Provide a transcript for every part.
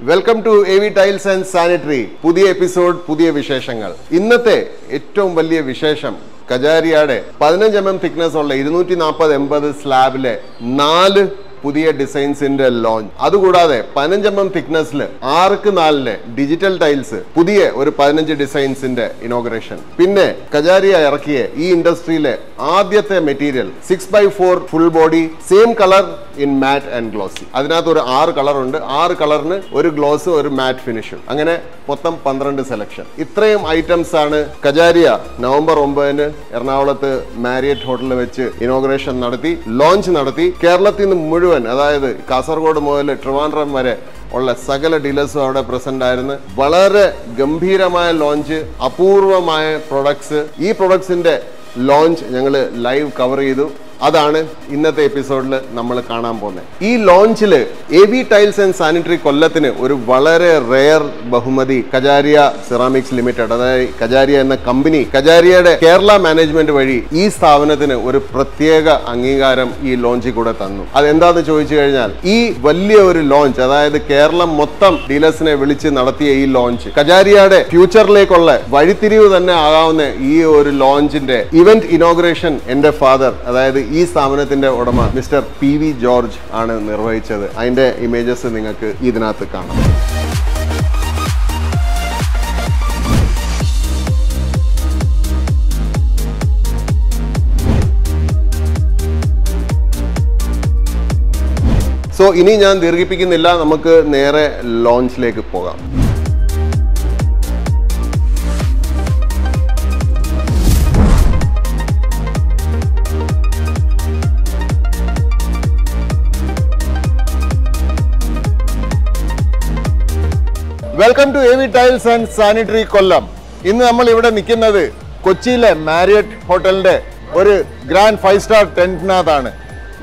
Welcome to AV tiles and sanitary. പുതിയ episode, പുതിയ വിശേഷങ്ങൾ. ഇന്നത്തെ ഏറ്റവും വലിയ വിശേഷം കജാരിയയുടെ 15 mm തിക്നെസ് ഉള്ള 240-80 സ്ലാബിലെ 4 പുതിയ ഡിസൈൻസിന്റെ ലോഞ്ച്. അതുകൂടാതെ 15 mm തിക്നെസ്സിൽ 6x4 ഡിജിറ്റൽ ടൈൽസ്, പുതിയ ഒരു 15 ഡിസൈൻസിന്റെ ഇനോഗ്രേഷൻ. പിന്നെ കജാരിയ ഇറക്കിയ ഈ ഇൻഡസ്ട്രിയിലെ ആദ്യത്തെ material 6x4 full body, same colour in matt and glossy. അതിനകത്ത് ഒരു 6 കളർ ഉണ്ട്. 6 കളറിന് ഒരു ഗ്ലോസ്, ഒരു മാറ്റ് ഫിനിഷും, അങ്ങനെ മൊത്തം 12 സെലക്ഷൻ. ഇത്രയും ഐറ്റംസ് ആണ് കജാരിയ നവംബർ 9 എറണാകുളത്ത് മാരിയറ്റ് ഹോട്ടലിൽ വെച്ച് ഇനോഗ്രേഷൻ നടത്തി, ലോഞ്ച് നടത്തി. കേരളത്തിൽ നിന്ന് മുഴുവൻ, അതായത് കാസർഗോഡ് മുതൽ ട്രിവാൻഡ്രം വരെ ഉള്ള സകല ഡീലേഴ്സും അവിടെ പ്രസന്റ് ആയിരുന്നു. വളരെ ഗംഭീരമായ ലോഞ്ച്, അപൂർവമായ പ്രൊഡക്ട്സ്. ഈ പ്രൊഡക്ട്സിന്റെ ലോഞ്ച് ഞങ്ങൾ ലൈവ് കവർ ചെയ്തു. അതാണ് ഇന്നത്തെ എപ്പിസോഡിൽ നമ്മൾ കാണാൻ പോകുന്നത്. ഈ ലോഞ്ചിൽ AV ടൈൽസ് ആൻഡ് സാനിറ്ററി കൊല്ലത്തിന് ഒരു വളരെ റെയർ ബഹുമതി കജാരിയ സെറാമിക്സ് ലിമിറ്റഡ്, അതായത് കജാരിയ എന്ന കമ്പനി, കജാരിയയുടെ കേരള മാനേജ്മെന്റ് വഴി ഈ സ്ഥാപനത്തിന് ഒരു പ്രത്യേക അംഗീകാരം ഈ ലോഞ്ചിൽ കൂടെ തന്നു. അതെന്താന്ന് ചോദിച്ചു കഴിഞ്ഞാൽ, ഈ വലിയ ഒരു ലോഞ്ച്, അതായത് കേരളം മൊത്തം ഡീലേഴ്സിനെ വിളിച്ച് നടത്തിയ ഈ ലോഞ്ച് കജാരിയയുടെ ഫ്യൂച്ചറിലേക്കുള്ള വഴിത്തിരിവ് തന്നെ ആകാവുന്ന ഈ ഒരു ലോഞ്ചിന്റെ ഇവന്റ് ഇനോഗ്രേഷൻ എന്റെ ഫാദർ, അതായത് ഈ സ്ഥാപനത്തിന്റെ ഉടമ മിസ്റ്റർ PV ജോർജ് ആണ് നിർവഹിച്ചത്. അതിന്റെ ഇമേജസ് നിങ്ങൾക്ക് ഇതിനകത്ത് കാണാം. സോ ഇനി ഞാൻ ദീർഘിപ്പിക്കുന്നില്ല, നമുക്ക് നേരെ ലോഞ്ചിലേക്ക് പോകാം. Welcome to AV tiles and sanitary Kollam. ഇന്ന് നമ്മൾ ഇവിടെ നിൽക്കുന്നത് കൊച്ചിയിലെ മാരിയറ്റ് ഹോട്ടലിന്റെ ഒരു ഗ്രാൻഡ് 5-star ടെന്റിനകത്താണ്.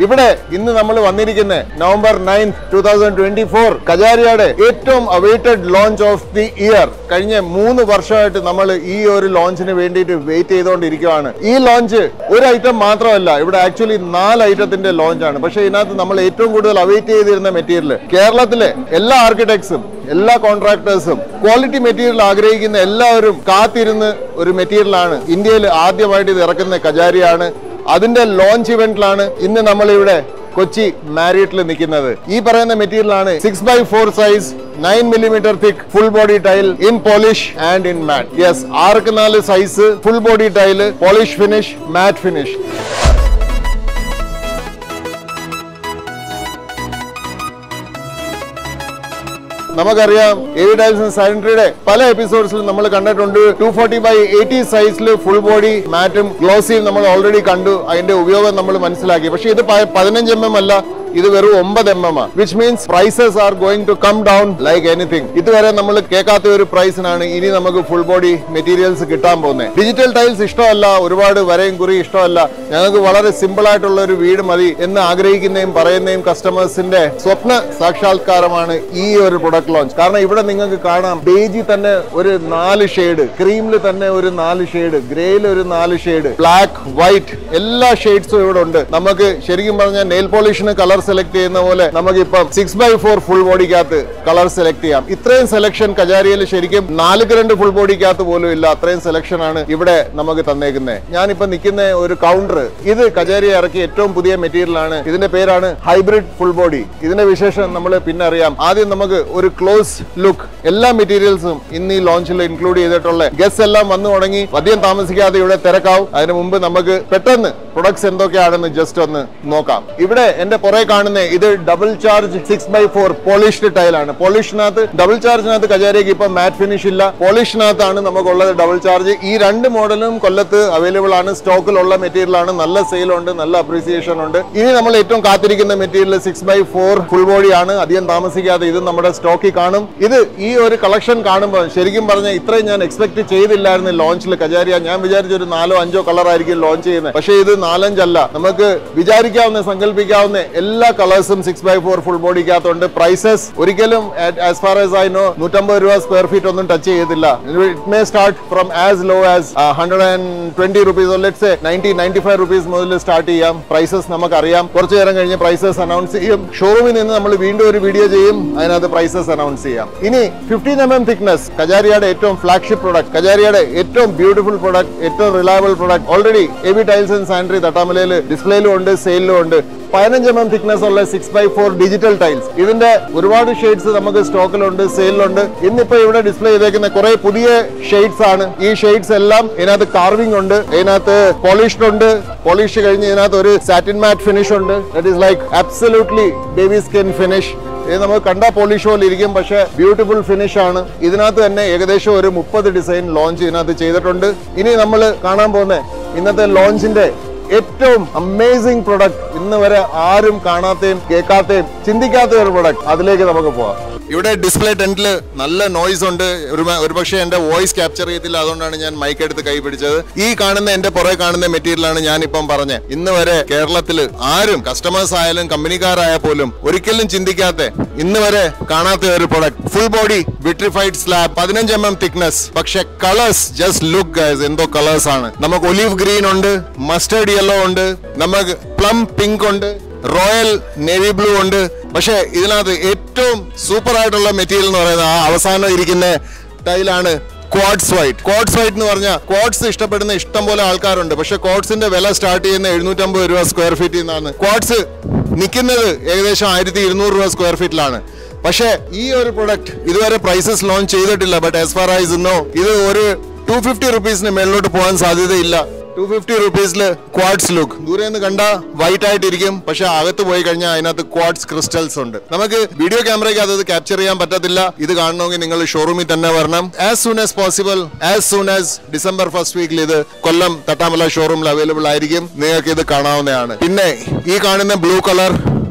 ഇവിടെ ഇന്ന് നമ്മൾ വന്നിരിക്കുന്നത് നവംബർ 9, 2024 കജാരിയയുടെ ഏറ്റവും awaited launch of the year. കഴിഞ്ഞ 3 വർഷമായിട്ട് നമ്മൾ ഈ ഒരു ലോഞ്ചിന് വേണ്ടിയിട്ട് വെയിറ്റ് ചെയ്തുകൊണ്ടിരിക്കുകയാണ്. ഈ ലോഞ്ച് ഒരു ഐറ്റം മാത്രമല്ല, ഇവിടെ ആക്ച്വലി 4 ഐറ്റത്തിന്റെ ലോഞ്ചാണ്. പക്ഷേ ഇതിനകത്ത് നമ്മൾ ഏറ്റവും കൂടുതൽ അവൈറ്റ് ചെയ്തിരുന്ന മെറ്റീരിയൽ, കേരളത്തിലെ എല്ലാ ആർക്കിടെക്ട്സും എല്ലാ കോൺട്രാക്ടേഴ്സും ക്വാളിറ്റി മെറ്റീരിയൽ ആഗ്രഹിക്കുന്ന എല്ലാവരും കാത്തിരുന്ന് ഒരു മെറ്റീരിയലാണ്. ഇന്ത്യയിൽ ആദ്യമായിട്ട് ഇത് ഇറക്കുന്ന കജാരിയാണ്. അതിന്റെ ലോഞ്ച് ഇവന്റിലാണ് ഇന്ന് നമ്മൾ ഇവിടെ കൊച്ചി മാരിയറ്റിൽ നിൽക്കുന്നത്. ഈ പറയുന്ന മെറ്റീരിയലാണ് 6x4 size 9 mm thick full body tile in polish and in matt. Yes, 6x4 size full body tile, polish finish, matt finish. നമുക്കറിയാം AV ടൈൽസ് ആൻഡ് സാനിറ്ററിയുടെ പല എപ്പിസോഡ്സിലും നമ്മൾ കണ്ടിട്ടുണ്ട്. 240x80 സൈസിൽ ഫുൾ ബോഡി മാറ്റും ഗ്ലോസിയും നമ്മൾ ഓൾറെഡി കണ്ടു. അതിന്റെ ഉപയോഗം നമ്മൾ മനസ്സിലാക്കി. പക്ഷെ ഇത് 15 mm അല്ല, ഇത് വെറും 9 mm, which means prices are going to come down like anything. ഇതുവരെ നമ്മൾ കേൾക്കാത്ത ഒരു പ്രൈസിനാണ് ഇനി നമുക്ക് ഫുൾ ബോഡി മെറ്റീരിയൽസ് കിട്ടാൻ പോകുന്നത്. ഡിജിറ്റൽ ടൈൽസ് ഇഷ്ടമല്ല, ഒരുപാട് വരയും കുറി ഇഷ്ടമല്ല, ഞങ്ങൾക്ക് വളരെ സിമ്പിൾ ആയിട്ടുള്ള ഒരു വീട് മതി എന്ന് ആഗ്രഹിക്കുന്നതും പറയുന്നതും കസ്റ്റമേഴ്സിന്റെ സ്വപ്ന സാക്ഷാത്കാരമാണ് ഈ ഒരു പ്രൊഡക്റ്റ് ലോഞ്ച്. കാരണം ഇവിടെ നിങ്ങൾക്ക് കാണാം, ബേജി തന്നെ ഒരു 4 ഷെയ്ഡ്, ക്രീമിൽ തന്നെ ഒരു 4 ഷെയ്ഡ്, ഗ്രേയിൽ ഒരു 4 ഷെയ്ഡ്, ബ്ലാക്ക്, വൈറ്റ്, എല്ലാ ഷെയ്ഡ്സും ഇവിടെ ഉണ്ട്. നമുക്ക് ശരിക്കും പറഞ്ഞാൽ നെയിൽ പോളിഷിന് കളർ സെലക്ട് ചെയ്യുന്ന പോലെ നമുക്ക് ഇപ്പം 6x4 ഫുൾ ബോഡിക്കകത്ത് കളർ സെലക്ട് ചെയ്യാം. ഇത്രയും സെലക്ഷൻ കജാരിയയിൽ ശരിക്കും 4x2 ഫുൾ ബോഡിക്കകത്ത് പോലും ഇല്ല. അത്രയും സെലക്ഷൻ ആണ് ഇവിടെ നമുക്ക് തന്നേക്കുന്നത്. ഞാനിപ്പോ നിൽക്കുന്ന ഒരു കൗണ്ടർ, ഇത് കജാരിയ ഇറക്കിയ ഏറ്റവും പുതിയ മെറ്റീരിയൽ ആണ്. ഇതിന്റെ പേരാണ് ഹൈബ്രിഡ് ഫുൾ ബോഡി. ഇതിന്റെ വിശേഷം നമ്മൾ പിന്നെ അറിയാം. ആദ്യം നമുക്ക് ഒരു ക്ലോസ് ലുക്ക്, എല്ലാ മെറ്റീരിയൽസും ഇന്ന് ഈ ലോഞ്ചിൽ ഇൻക്ലൂഡ് ചെയ്തിട്ടുള്ള ഗസ്റ്റ് എല്ലാം വന്നു തുടങ്ങി. അധികം താമസിക്കാതെ ഇവിടെ തിരക്കാവും. അതിനു മുമ്പ് നമുക്ക് പെട്ടെന്ന് പ്രൊഡക്ട്സ് എന്തൊക്കെയാണെന്ന് ജസ്റ്റ് ഒന്ന് നോക്കാം. ഇവിടെ എന്റെ പുറകെ കാണുന്ന ഇത് ഡബിൾ ചാർജ് 6x4 പോളിഷ്ഡ് ടൈലാണ്. പോളിഷിനകത്ത്, ഡബിൾ ചാർജിനകത്ത് കജാരിയക്ക് ഇപ്പൊ മാറ്റ് ഫിനിഷ് ഇല്ല, പോളിഷിനകത്താണ് നമുക്കുള്ളത് ഡബിൾ ചാർജ്. ഈ 2 മോഡലും കൊല്ലത്ത് അവൈലബിൾ ആണ്, സ്റ്റോക്കിലുള്ള മെറ്റീരിയൽ ആണ്. നല്ല സെയിലുണ്ട്, നല്ല അപ്രീസിയേഷൻ ഉണ്ട്. ഇനി നമ്മൾ ഏറ്റവും കാത്തിരിക്കുന്ന മെറ്റീരിയൽ 6x4 ഫുൾ ബോഡി ആണ്. അധികം താമസിക്കാതെ ഇത് നമ്മുടെ സ്റ്റോക്കിൽ കാണും. ഇത് ഈ ഒരു കളക്ഷൻ കാണുമ്പോൾ ശരിക്കും പറഞ്ഞാൽ ഇത്രയും ഞാൻ എക്സ്പെക്ട് ചെയ്തില്ലായിരുന്നു ലോഞ്ചിൽ കജാരിയ. ഞാൻ വിചാരിച്ച ഒരു 4-5 കളർ ആയിരിക്കും ലോഞ്ച് ചെയ്യുന്നത്. പക്ഷേ ഇത് 4-5 അല്ല. നമുക്ക് വിചാരിക്കാവുന്ന, സങ്കല്പിക്കാവുന്ന എല്ലാ എല്ലാ കളേഴ്സും 6x4 ഫുൾ ബോഡിക്കകത്തുണ്ട്. പ്രൈസസ് ഒരിക്കലും as far as I know 150 രൂപ സ്ക്വയർ ഫീറ്റ് ഒന്നും ടച്ച് ചെയ്തില്ല. It may start from as low as 120 rupees or let's say 90-95 rupees മുതൽ സ്റ്റാർട്ട് ചെയ്യാം. പ്രൈസസ് നമുക്കറിയാം. കുറച്ചു നേരം കഴിഞ്ഞ് പ്രൈസസ് അനൗൺസ് ചെയ്യും. ഷോറൂമിൽ നിന്ന് നമ്മൾ വീണ്ടും ഒരു വീഡിയോ ചെയ്യും, അതിനകത്ത് പ്രൈസസ് അനൗൺസ് ചെയ്യാം. ഇനി 15mm thickness, കജാരിയയുടെ ഏറ്റവും ഫ്ലാഗ്ഷിപ്പ് പ്രൊഡക്റ്റ്, കജാരിയയുടെ ഏറ്റവും ബ്യൂട്ടിഫുൾ പ്രൊഡക്റ്റ്, ഏറ്റവും reliable product. Already AB tiles and sanitary തട്ടാമലയിൽ ഡിസ്പ്ലേയിലും ഉണ്ട്, സെയിലും ഉണ്ട്. 15mm thickness ഉള്ള 6x4 ഡിജിറ്റൽ ടൈൽസ്. ഇതിന്റെ ഒരുപാട് ഷെയ്ഡ്സ് നമുക്ക് സ്റ്റോക്കിലുണ്ട്, സെയിലുണ്ട്. ഇന്നിപ്പോ ഇവിടെ ഡിസ്പ്ലേ ചെയ്തേക്കുന്ന കുറെ പുതിയ ഷെയ്ഡ്സ് ആണ്. ഈ ഷെയ്ഡ്സ് എല്ലാം ഇതിനകത്ത് കാർവിംഗ് ഉണ്ട്, ഇതിനകത്ത് പോളിഷ്ഡ് ഉണ്ട്. പോളിഷ് കഴിഞ്ഞ് ഇതിനകത്ത് ഒരു സാറ്റിൻ മാറ്റ് ഫിനിഷ് ഉണ്ട്. That is like absolutely baby skin finish. ഇത് നമുക്ക് കണ്ട പോളിഷ് പോലെ ഇരിക്കും, പക്ഷെ ബ്യൂട്ടിഫുൾ ഫിനിഷ് ആണ്. ഇതിനകത്ത് തന്നെ ഏകദേശം ഒരു 30 ഡിസൈൻ ലോഞ്ച് ഇതിനകത്ത് ചെയ്തിട്ടുണ്ട്. ഇനി നമ്മൾ കാണാൻ പോകുന്ന ഇന്നത്തെ ലോഞ്ചിന്റെ ഏറ്റവും അമേസിംഗ് പ്രൊഡക്റ്റ്, ഇന്ന് വരെ ആരും കാണാത്തയും കേൾക്കാത്തയും ചിന്തിക്കാത്ത ഒരു പ്രൊഡക്റ്റ്, അതിലേക്ക് നമുക്ക് പോവാം. ഇവിടെ ഡിസ്പ്ലേ ടെന്റില് നല്ല നോയ്സ് ഉണ്ട്. ഒരുപക്ഷെ എന്റെ വോയിസ് ക്യാപ്ചർ ചെയ്യത്തില്ല, അതുകൊണ്ടാണ് ഞാൻ മൈക്ക് എടുത്ത് കൈ പിടിച്ചത്. ഈ കാണുന്ന എന്റെ പുറകെ കാണുന്ന മെറ്റീരിയലാണ് ഞാൻ ഇപ്പം പറഞ്ഞത്. ഇന്ന് വരെ കേരളത്തില് ആരും കസ്റ്റമേഴ്സ് ആയാലും കമ്പനിക്കാരായാൽ പോലും ഒരിക്കലും ചിന്തിക്കാത്ത, ഇന്ന് വരെ കാണാത്ത ഒരു product. Full body vitrified slab, 15mm thickness. പക്ഷെ കളേഴ്സ് ജസ്റ്റ് ലുക്ക് ഗൈസ്, എന്തോ കളേഴ്സ് ആണ്. നമുക്ക് ഒലീവ് ഗ്രീൻ ഉണ്ട്, മസ്റ്റേർഡ് യെല്ലോ ഉണ്ട്, നമുക്ക് പ്ലം പിങ്ക് ഉണ്ട്, റോയൽ നേവി ബ്ലൂ ഉണ്ട്. പക്ഷെ ഇതിനകത്ത് ഏറ്റവും സൂപ്പർ ആയിട്ടുള്ള മെറ്റീരിയൽ എന്ന് പറയുന്നത് ആ അവസാനം ഇരിക്കുന്ന ടൈലാണ് ക്വാഡ്സ് വൈറ്റ്. ക്വാഡ്സ് വൈറ്റ് എന്ന് പറഞ്ഞാൽ ക്വാഡ്സ് ഇഷ്ടപ്പെടുന്ന ഇഷ്ടം പോലെ ആൾക്കാരുണ്ട്. പക്ഷെ ക്വാഡ്സിന്റെ വില സ്റ്റാർട്ട് ചെയ്യുന്ന 750 രൂപ സ്ക്വയർ ഫീറ്റിൽ നിന്നാണ്. ക്വാഡ്സ് നിൽക്കുന്നത് ഏകദേശം 1200 രൂപ സ്ക്വയർ ഫീറ്റിലാണ്. പക്ഷെ ഈ ഒരു പ്രൊഡക്റ്റ് ഇതുവരെ പ്രൈസസ് ലോഞ്ച് ചെയ്തിട്ടില്ല. But as far as know, ഇത് ഒരു 250 റുപ്പീസിന് മേളിലോട്ട് പോകാൻ സാധ്യതയില്ല. 250 റുപ്പീസില് ക്വാഡ്സ് ലുക്ക്. ദൂരെ നിന്ന് കണ്ട വൈറ്റ് ആയിട്ടിരിക്കും, പക്ഷെ അകത്ത് പോയി കഴിഞ്ഞാൽ അതിനകത്ത് ക്വാഡ്സ് ക്രിസ്റ്റൽസ് ഉണ്ട്. നമുക്ക് വീഡിയോ ക്യാമറയ്ക്ക് അത് ക്യാപ്ചർ ചെയ്യാൻ പറ്റത്തില്ല. ഇത് കാണണമെങ്കിൽ നിങ്ങൾ ഷോറൂമിൽ തന്നെ വരണം. As soon as possible, as soon as December first വീക്കിൽ ഇത് കൊല്ലം തട്ടാമല ഷോറൂമിൽ അവൈലബിൾ ആയിരിക്കും. നിങ്ങൾക്ക് ഇത് കാണാവുന്നതാണ്. പിന്നെ ഈ കാണുന്ന blue colour,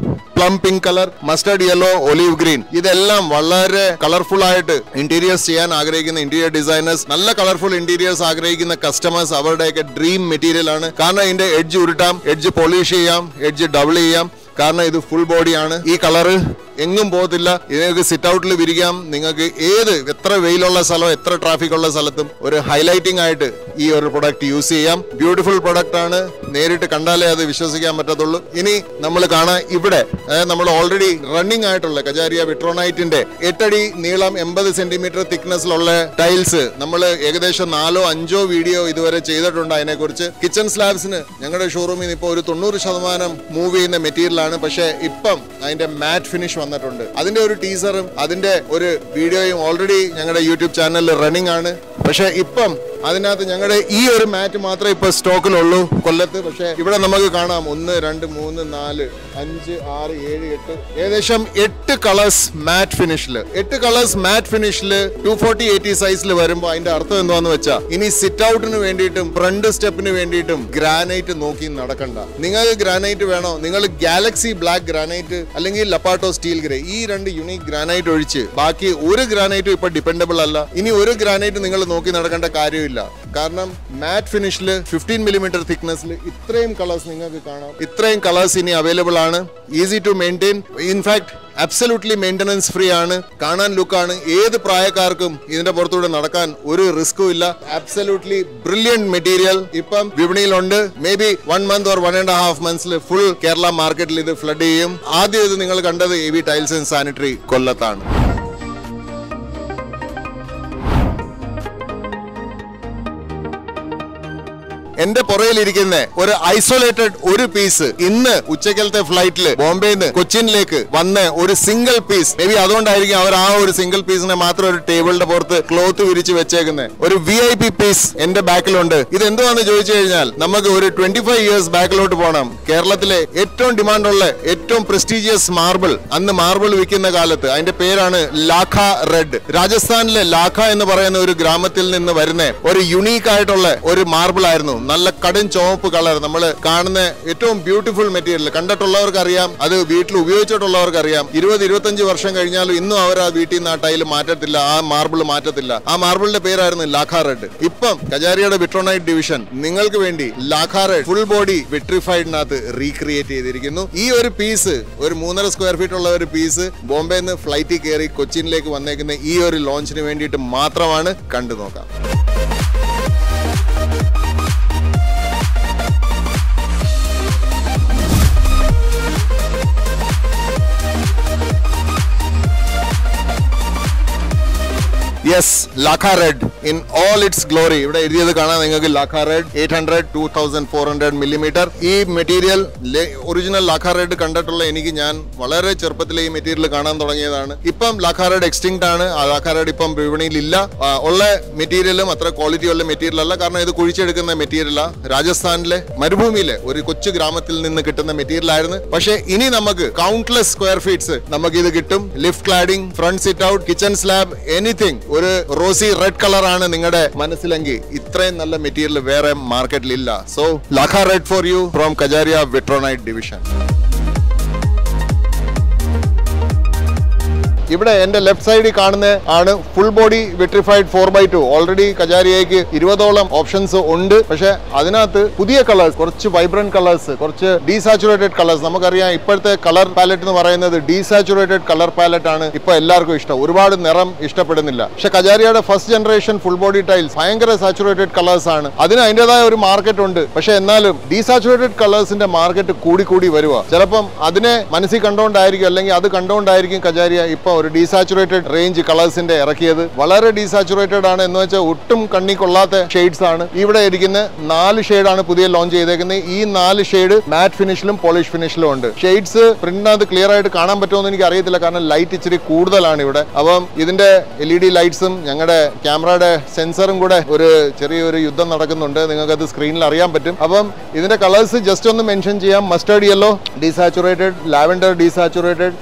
plum pink colour, mustard yellow, olive green, ഇതെല്ലാം വളരെ കളർഫുൾ ആയിട്ട് ഇന്റീരിയേഴ്സ് ചെയ്യാൻ ആഗ്രഹിക്കുന്ന ഇന്റീരിയർ ഡിസൈനേഴ്സ്, നല്ല കളർഫുൾ ഇന്റീരിയേഴ്സ് ആഗ്രഹിക്കുന്ന കസ്റ്റമേഴ്സ്, അവരുടെയൊക്കെ ഡ്രീം മെറ്റീരിയൽ ആണ്. കാരണം ഇതിന്റെ എഡ്ജ് ഉരുട്ടാം, എഡ്ജ് പോളിഷ് ചെയ്യാം, എഡ്ജ് ഡബിൾ ചെയ്യാം. കാരണം ഇത് ഫുൾ ബോഡിയാണ്. ഈ കളറ് എങ്ങും പോകത്തില്ല. നിങ്ങൾക്ക് സിറ്റ് ഔട്ടിൽ വിരിക്കാം. നിങ്ങൾക്ക് എത്ര വെയിലുള്ള സ്ഥലം, എത്ര ട്രാഫിക് ഉള്ള സ്ഥലത്തും ഒരു ഹൈലൈറ്റിംഗ് ആയിട്ട് ഈ ഒരു പ്രൊഡക്റ്റ് യൂസ് ചെയ്യാം. ബ്യൂട്ടിഫുൾ പ്രൊഡക്റ്റ് ആണ്. നേരിട്ട് കണ്ടാലേ അത് വിശ്വസിക്കാൻ പറ്റത്തുള്ളൂ. ഇനി നമ്മൾ കാണാൻ ഇവിടെ നമ്മൾ ഓൾറെഡി റണ്ണിംഗ് ആയിട്ടുള്ള കജാരിയ വിട്രോണൈറ്റിന്റെ 8 അടി നീളം, 80 സെന്റിമീറ്റർ തിക്നെസ്സിലുള്ള ടൈൽസ് നമ്മൾ ഏകദേശം 4-5 വീഡിയോ ഇതുവരെ ചെയ്തിട്ടുണ്ട് അതിനെക്കുറിച്ച്. കിച്ചൺ സ്ലാബ്സിന് ഞങ്ങളുടെ ഷോറൂമിൽ നിന്ന് ഇപ്പോൾ ഒരു 90% മൂവ് ചെയ്യുന്ന മെറ്റീരിയൽ ആണ്. പക്ഷേ ഇപ്പം അതിന്റെ മാറ്റ് ഫിനിഷ് വന്നിട്ടുണ്ട്. അതിന്റെ ഒരു ടീസറും അതിന്റെ ഒരു വീഡിയോയും ഓൾറെഡി ഞങ്ങളുടെ യൂട്യൂബ് ചാനലിൽ റണ്ണിംഗ് ആണ്. പക്ഷെ ഇപ്പം അതിനകത്ത് ഞങ്ങളുടെ ഈ ഒരു മാറ്റ് മാത്രമേ ഇപ്പൊ സ്റ്റോക്കിലുള്ളൂ കൊല്ലത്ത്. പക്ഷെ ഇവിടെ നമുക്ക് കാണാം 1, 2, 3, 4, 5, 6, 7, 8 ഏകദേശം 8 കളേഴ്സ് മാറ്റ് ഫിനിഷില്. 8 കളേഴ്സ് മാറ്റ് ഫിനിഷില് 240/80 സൈസിൽ വരുമ്പോൾ അതിന്റെ അർത്ഥം എന്താന്ന് വെച്ചാൽ ഇനി സിറ്റ് ഔട്ടിന് വേണ്ടിയിട്ടും ഫ്രണ്ട് സ്റ്റെപ്പിന് വേണ്ടിയിട്ടും ഗ്രാനൈറ്റ് നോക്കി നടക്കണ്ട. നിങ്ങൾക്ക് ഗ്രാനൈറ്റ് വേണോ, നിങ്ങൾ ഗാലക്സി ബ്ലാക്ക് ഗ്രാനൈറ്റ് അല്ലെങ്കിൽ ലപ്പാട്ടോ സ്റ്റീൽ ഗ്രേ, ഈ 2 യുണീക് ഗ്രാനൈറ്റ് ഒഴിച്ച് ബാക്കി ഒരു ഗ്രാനൈറ്റും ഇപ്പൊ ഡിപ്പെൻഡബിൾ അല്ല. ഇനി ഒരു ഗ്രാനൈറ്റ് നിങ്ങൾ നോക്കി നടക്കേണ്ട കാര്യമില്ല. കാരണം മാറ്റ് ഫിനിഷില് 15mm തിക്നെസ്സിൽ ഇത്രയും കളേഴ്സ് നിങ്ങൾക്ക് കാണാം. ഇത്രയും കളേഴ്സ് ഇനി അവൈലബിൾ ആണ്. Easy to maintain. In fact absolutely maintenance free ആണ്. കാണാൻ ലുക്കാണ്. ഏത് പ്രായക്കാർക്കും ഇതിന്റെ പുറത്തൂടെ നടക്കാൻ ഒരു റിസ്കും ഇല്ല. അബ്സല്യൂട്ട്ലി ബ്രില്യന്റ് മെറ്റീരിയൽ ഇപ്പം വിപണിയിലുണ്ട്. Maybe 1 month or 1.5 months full Kerala മാർക്കറ്റിൽ ഇത് ഫ്ലഡ് ചെയ്യും. ആദ്യം ഇത് നിങ്ങൾ കണ്ടത് AB ടൈൽസ് ആൻഡ് സാനിറ്ററി കൊല്ലത്താണ്. എന്റെ പുറയിലിരിക്കുന്ന ഒരു ഐസൊലേറ്റഡ് ഒരു പീസ് ഇന്ന് ഉച്ചക്കലത്തെ ഫ്ലൈറ്റില് ബോംബെന്ന് കൊച്ചിനിലേക്ക് വന്ന് ഒരു സിംഗിൾ പീസ്, മേ ബി അതുകൊണ്ടായിരിക്കും അവർ ആ ഒരു സിംഗിൾ പീസിനെ മാത്രം ഒരു ടേബിളിന്റെ പുറത്ത് ക്ലോത്ത് വിരിച്ച് വെച്ചേക്കുന്നത്. ഒരു VIP പീസ് എന്റെ ബാക്കിലുണ്ട്. ഇത് എന്തുവാന്ന് ചോദിച്ചു കഴിഞ്ഞാൽ നമുക്ക് ഒരു 25 years ബാക്കിലോട്ട് പോകണം. കേരളത്തിലെ ഏറ്റവും ഡിമാൻഡുള്ള ഏറ്റവും പ്രസ്റ്റീജിയസ് മാർബിൾ, അന്ന് മാർബിൾ വിൽക്കുന്ന കാലത്ത് അതിന്റെ പേരാണ് ലാഖ റെഡ്. രാജസ്ഥാനിലെ ലാഖ എന്ന് പറയുന്ന ഒരു ഗ്രാമത്തിൽ നിന്ന് വരുന്ന ഒരു യുണീക്ക് ആയിട്ടുള്ള ഒരു മാർബിൾ ആയിരുന്നു. നല്ല കടും ചുവപ്പ് കളർ, നമ്മൾ കാണുന്ന ഏറ്റവും ബ്യൂട്ടിഫുൾ മെറ്റീരിയൽ. കണ്ടിട്ടുള്ളവർക്ക് അറിയാം, അത് വീട്ടിൽ ഉപയോഗിച്ചിട്ടുള്ളവർക്ക് അറിയാം. 20-25 വർഷം കഴിഞ്ഞാലും ഇന്നും അവർ ആ വീട്ടിൽ നിന്ന് ആ ടൈൽ മാറ്റത്തില്ല, ആ മാർബിൾ മാറ്റത്തില്ല. ആ മാർബിളിന്റെ പേരായിരുന്നു ലാഖ റെഡ്. ഇപ്പം കജാരിയുടെ വിട്രോണൈറ്റ് ഡിവിഷൻ നിങ്ങൾക്ക് വേണ്ടി ലാഖ റെഡ് ഫുൾ ബോഡി വിട്രിഫൈഡിനകത്ത് റീക്രിയേറ്റ് ചെയ്തിരിക്കുന്നു. ഈ ഒരു പീസ്, ഒരു 3.5 സ്ക്വയർ ഫീറ്റ് ഉള്ള ഒരു പീസ് ബോംബെയിൽ നിന്ന് ഫ്ലൈറ്റിൽ കയറി കൊച്ചിനിലേക്ക് വന്നേക്കുന്ന ഈ ഒരു ലോഞ്ചിന് വേണ്ടിയിട്ട് മാത്രമാണ്. കണ്ടു നോക്കാം. Yes, Lakha red in all its glory. ഇവിടെ എഴുതിയത് കാണാൻ നിങ്ങൾക്ക് ലാഖ റെഡ് 800 2400 മില്ലിമീറ്റർ. ഈ മെറ്റീരിയൽ ഒറിജിനൽ ലാഖ റെഡ് കണ്ടിട്ടുള്ള എനിക്ക്, ഞാൻ വളരെ ചെറുപ്പത്തിൽ ഈ മെറ്റീരിയൽ കാണാൻ തുടങ്ങിയതാണ്. ഇപ്പം ലാഖ റെഡ് എക്സ്റ്റിങ്ക്ട് ആണ്. ആ ലാഖ റെഡ് ഇപ്പം വിപണിയിൽ ഇല്ല. ഉള്ള മെറ്റീരിയലും അത്ര ക്വാളിറ്റി ഉള്ള മെറ്റീരിയൽ അല്ല, കാരണം ഇത് കുഴിച്ചെടുക്കുന്ന മെറ്റീരിയലാ. രാജസ്ഥാനിലെ മരുഭൂമിയിലെ ഒരു കൊച്ചു ഗ്രാമത്തിൽ നിന്ന് കിട്ടുന്ന മെറ്റീരിയൽ ആയിരുന്നു. പക്ഷേ ഇനി നമുക്ക് കൗണ്ട്ലെസ് സ്ക്വയർ ഫീറ്റ്സ് നമുക്ക് ഇത് കിട്ടും. Lift cladding, front sit out, kitchen slab, anything. ഒരു റോസി റെഡ് കളർ ആണ് നിങ്ങളുടെ മനസ്സിലെങ്കിൽ ഇത്രയും നല്ല മെറ്റീരിയൽ വേറെ മാർക്കറ്റിൽ ഇല്ല. So Lakha red for you from Kajaria Vitronite division. ഇവിടെ എന്റെ ലെഫ്റ്റ് സൈഡിൽ കാണുന്ന ആണ് full body vitrified 4x2. Already കജാരിയയ്ക്ക് 20ഓളം ഓപ്ഷൻസ് ഉണ്ട്. പക്ഷെ അതിനകത്ത് പുതിയ കളേഴ്സ്, കുറച്ച് വൈബ്രന്റ് കളേഴ്സ്, കുറച്ച് ഡീസാച്ചുറേറ്റഡ് കളേഴ്സ്. നമുക്കറിയാം ഇപ്പോഴത്തെ കളർ പാലറ്റ് എന്ന് പറയുന്നത് ഡീസാച്ചുറേറ്റഡ് കളർ പാലറ്റ് ആണ് ഇപ്പൊ എല്ലാവർക്കും ഇഷ്ടം. ഒരുപാട് നിറം ഇഷ്ടപ്പെടുന്നില്ല. പക്ഷെ കജാരിയയുടെ first generation full body tiles ഭയങ്കര സാച്ചുറേറ്റഡ് കളേഴ്സ് ആണ്. അതിന് അതിൻ്റെതായ ഒരു മാർക്കറ്റ് ഉണ്ട്. പക്ഷെ എന്നാലും ഡീസാച്ചുറേറ്റഡ് കളേഴ്സിന്റെ മാർക്കറ്റ് കൂടി വരിക. ചിലപ്പം അതിനെ മനസ്സിൽ കണ്ടുകൊണ്ടായിരിക്കും, അല്ലെങ്കിൽ അത് കണ്ടുകൊണ്ടായിരിക്കും കജാരിയ ഇപ്പൊ ഒരു ഡീസാച്ചുറേറ്റഡ് റേഞ്ച് കളേഴ്സിന്റെ ഇറക്കിയത്. വളരെ ഡീസാച്ചുറേറ്റഡ് ആണ് എന്ന് വെച്ചാൽ ഒട്ടും കണ്ണി കൊള്ളാത്ത ഷെയ്ഡ്സ് ആണ്. ഇവിടെ ഇരിക്കുന്ന 4 ഷെയ്ഡാണ് പുതിയ ലോഞ്ച് ചെയ്തേക്കുന്നത്. ഈ 4 ഷെയ്ഡ് മാറ്റ് ഫിനിഷിലും പോളിഷ് ഫിനിഷിലും ഉണ്ട്. ഷെയ്ഡ്സ് പ്രിന്റിനകത്ത് ക്ലിയർ ആയിട്ട് കാണാൻ പറ്റുമെന്ന് എനിക്ക് അറിയത്തില്ല, കാരണം ലൈറ്റ് ഇച്ചിരി കൂടുതലാണ് ഇവിടെ. അപ്പം ഇതിന്റെ LED ലൈറ്റ്സും ഞങ്ങളുടെ ക്യാമറയുടെ സെൻസറും കൂടെ ഒരു ചെറിയൊരു യുദ്ധം നടക്കുന്നുണ്ട്. നിങ്ങൾക്ക് അത് സ്ക്രീനിൽ അറിയാൻ പറ്റും. അപ്പം ഇതിന്റെ കളേഴ്സ് ജസ്റ്റ് ഒന്ന് മെൻഷൻ ചെയ്യാം. Mustard yellow desaturated, lavender desaturated,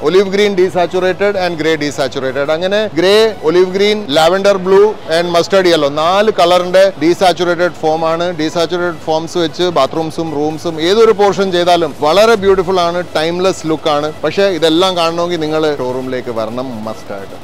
olive green desaturated and grey desaturated. അങ്ങനെ grey, olive green, lavender blue and mustard yellow 4 കളറിന്റെ ഡീസാച്ചുറേറ്റഡ് ഫോം ആണ്. ഡീസാച്ചുറേറ്റഡ് ഫോംസ് വെച്ച് ബാത്റൂംസും റൂംസും ഏതൊരു പോർഷൻ ചെയ്താലും വളരെ ബ്യൂട്ടിഫുൾ ആണ്, ടൈംലെസ് ലുക്ക് ആണ്. പക്ഷേ ഇതെല്ലാം കാണണമെങ്കിൽ നിങ്ങൾ ഷോറൂമിലേക്ക് വരണം, മസ്റ്റായിട്ട്.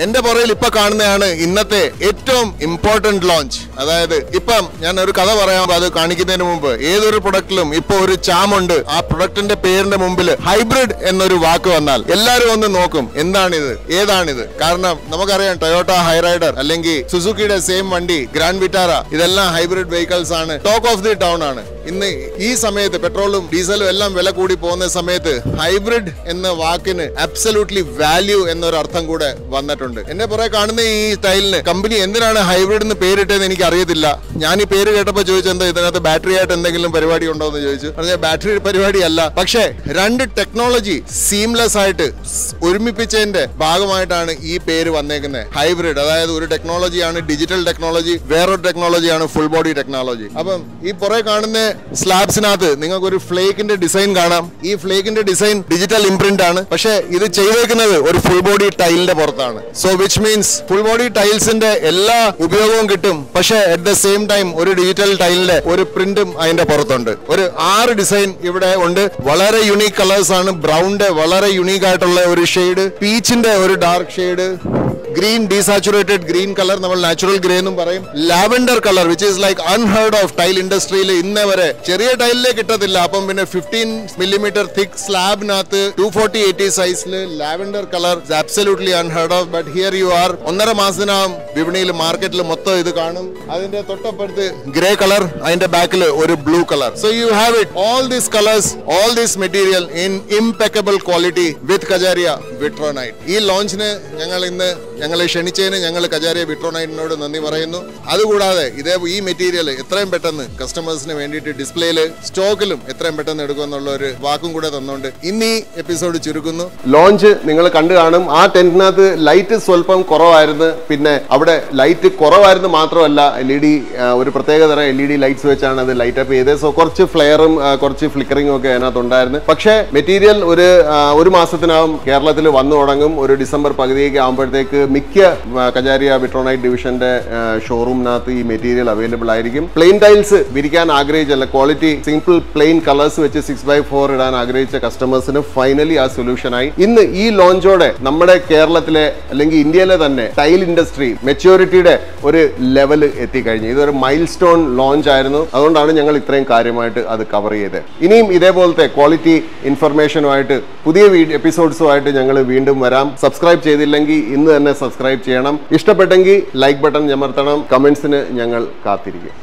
എന്റെ പുറയിൽ ഇപ്പൊ കാണുന്നതാണ് ഇന്നത്തെ ഏറ്റവും ഇമ്പോർട്ടന്റ് ലോഞ്ച്. അതായത് ഇപ്പം ഞാൻ ഒരു കഥ പറയാം, അത് കാണിക്കുന്നതിന് മുമ്പ് ഏതൊരു പ്രൊഡക്റ്റിലും ഇപ്പൊ ഒരു ചാമുണ്ട്. ആ പ്രൊഡക്റ്റിന്റെ പേരിന്റെ മുമ്പിൽ ഹൈബ്രിഡ് എന്നൊരു വാക്ക് വന്നാൽ എല്ലാവരും ഒന്ന് നോക്കും, എന്താണിത്, ഏതാണിത്. കാരണം നമുക്കറിയാം ടൊയോട്ട ഹൈറൈഡർ അല്ലെങ്കിൽ സുസുക്കിയുടെ സെയിം വണ്ടി ഗ്രാൻഡ് വിറ്റാര, ഇതെല്ലാം ഹൈബ്രിഡ് വെഹിക്കിൾസ് ആണ്. ടോക്ക് ഓഫ് ദി ടൗൺ ആണ്. ഇന്ന് ഈ സമയത്ത് പെട്രോളും ഡീസലും എല്ലാം വില കൂടി പോകുന്ന സമയത്ത് ഹൈബ്രിഡ് എന്ന വാക്കിന് അബ്സല്യൂട്ട്ലി വാല്യൂ എന്നൊരു അർത്ഥം കൂടെ വന്നിട്ടുണ്ട്. എന്നെ പുറകെ കാണുന്ന ഈ ടൈലിന് കമ്പനി എന്തിനാണ് ഹൈബ്രിഡ് എന്ന് പേരിട്ടതെന്ന് എനിക്ക് അറിയത്തില്ല. ഞാൻ ഈ പേര് കേട്ടപ്പോൾ ചോദിച്ചു, എന്താ ഇതിനകത്ത് ബാറ്ററി ആയിട്ട് എന്തെങ്കിലും പരിപാടി ഉണ്ടോ എന്ന് ചോദിച്ചു. പറഞ്ഞാൽ ബാറ്ററി പരിപാടി അല്ല, പക്ഷേ 2 ടെക്നോളജി സീംലെസ് ആയിട്ട് ഒരുമിപ്പിച്ചതിന്റെ ഭാഗമായിട്ടാണ് ഈ പേര് വന്നേക്കുന്നത്, ഹൈബ്രിഡ്. അതായത് ഒരു ടെക്നോളജിയാണ് ഡിജിറ്റൽ ടെക്നോളജി, വേറൊരു ടെക്നോളജിയാണ് ഫുൾ ബോഡി ടെക്നോളജി. അപ്പം ഈ പുറകെ കാണുന്ന സ്ലാബ്സിനകത്ത് നിങ്ങൾക്ക് ഒരു ഫ്ലേക്കിന്റെ ഡിസൈൻ കാണാം. ഈ ഫ്ലേക്കിന്റെ ഡിസൈൻ ഡിജിറ്റൽ ഇംപ്രിന്റ് ആണ്, പക്ഷേ ഇത് ചെയ്തേക്കുന്നത് ഒരു ഫുൾ ബോഡി ടൈലിന്റെ പുറത്താണ്. So which means full body ടൈൽസിന്റെ എല്ലാ ഉപയോഗവും കിട്ടും, പക്ഷേ അറ്റ് ദ സെയിം ടൈം ഒരു ഡിജിറ്റൽ ടൈലിന്റെ ഒരു പ്രിന്റും അതിന്റെ പുറത്തുണ്ട്. ഒരു 6 ഡിസൈൻ ഇവിടെ ഉണ്ട്. വളരെ യുണീക് കളേഴ്സ് ആണ്. ബ്രൗണിന്റെ വളരെ യുണീക് ആയിട്ടുള്ള ഒരു ഷെയ്ഡ്, പീച്ചിന്റെ ഒരു dark shade, green desaturated green colour, നമ്മൾ നാച്ചുറൽ ഗ്രേ എന്നും പറയും, lavender colour which is like unheard of tile ഇൻഡസ്ട്രിയിൽ ഇന്നേ വരെ. ചെറിയ ടൈലിലേ കിട്ടത്തില്ല. അപ്പം പിന്നെ 15 മില്ലിമീറ്റർ തിക് സ്ലാബിനകത്ത് 240/80 സൈസിൽ lavender colour absolutely unheard of. But here you are. 1.5 മാസത്തിനകം വിപണിയിൽ മാർക്കറ്റിൽ മൊത്തം ഇത് കാണും. അതിന്റെ തൊട്ടപ്പുറത്ത് ഗ്രേ കളർ, അതിന്റെ ബാക്കിൽ ഒരു blue colour. So you have it all these colours, all these material in impeccable quality with Kajaria Vitronite. ഈ ലോഞ്ചിന് ഞങ്ങൾ ഇന്ന് ഞങ്ങളെ ക്ഷണിച്ചതിന് ഞങ്ങൾ കജാരിയ വിട്രോണൈറ്റിനോട് നന്ദി പറയുന്നു. അതുകൂടാതെ ഈ മെറ്റീരിയൽ എത്രയും പെട്ടെന്ന് കസ്റ്റമേഴ്സിന് വേണ്ടിയിട്ട് ഡിസ്പ്ലേയില് സ്റ്റോക്കിലും എത്രയും പെട്ടെന്ന് എടുക്കുമെന്നുള്ള ഒരു വാക്കും കൂടെ തന്നുകൊണ്ട് ഇന്ന് ഈ എപ്പിസോഡ് ചുരുക്കുന്നു. ലോഞ്ച് നിങ്ങൾ കണ്ടു കാണും. ആ ടെന്റിനകത്ത് ലൈറ്റ് സ്വല്പം കുറവായിരുന്നു. പിന്നെ അവിടെ ലൈറ്റ് കുറവായിരുന്നു മാത്രമല്ല, LED ഒരു പ്രത്യേകതരം LED ലൈറ്റ്സ് വെച്ചാണ് അത് ലൈറ്റ് അപ്പ് ചെയ്തത്. സോ കുറച്ച് ഫ്ലെയറും കുറച്ച് ഫ്ലിക്കറിംഗും ഒക്കെ അതിനകത്ത് ഉണ്ടായിരുന്നു. പക്ഷേ മെറ്റീരിയൽ ഒരു മാസത്തിനകം കേരളത്തിൽ വന്നു തുടങ്ങും. ഒരു ഡിസംബർ പകുതിയൊക്കെ ആകുമ്പോഴത്തേക്ക് മിക്ക കജാരിയ വിട്രോണൈറ്റ് ഡിവിഷന്റെ ഷോറൂമിനകത്ത് ഈ മെറ്റീരിയൽ അവൈലബിൾ ആയിരിക്കും. പ്ലെയിൻ ടൈൽസ് വിരിക്കാൻ ആഗ്രഹിച്ചല്ല, ക്വാളിറ്റി സിമ്പിൾ പ്ലെയിൻ കളേഴ്സ് വെച്ച് 6x4 ഇടാൻ ആഗ്രഹിച്ച കസ്റ്റമേഴ്സിന് ഫൈനലി ആ സൊല്യൂഷനായി. ഇന്ന് ഈ ലോഞ്ചോടെ നമ്മുടെ കേരളത്തിലെ അല്ലെങ്കിൽ ഇന്ത്യയിലെ തന്നെ ടൈൽ ഇൻഡസ്ട്രി മെച്യൂരിറ്റിയുടെ ഒരു ലെവൽ എത്തിക്കഴിഞ്ഞു. ഇതൊരു മൈൽ സ്റ്റോൺ ലോഞ്ച് ആയിരുന്നു. അതുകൊണ്ടാണ് ഞങ്ങൾ ഇത്രയും കാര്യമായിട്ട് അത് കവർ ചെയ്തത്. ഇനിയും ഇതേപോലത്തെ ക്വാളിറ്റി ഇൻഫർമേഷനുമായിട്ട് പുതിയ എപ്പിസോഡ്സുമായിട്ട് ഞങ്ങൾ വീണ്ടും വരാം. സബ്സ്ക്രൈബ് ചെയ്തില്ലെങ്കിൽ ഇന്ന് തന്നെ സബ്സ്ക്രൈബ് ചെയ്യണം. ഇഷ്ടപ്പെട്ടെങ്കിൽ ലൈക്ക് ബട്ടൺ അമർത്തണം. കമന്റ്സിന് ഞങ്ങൾ കാത്തിരിക്കും.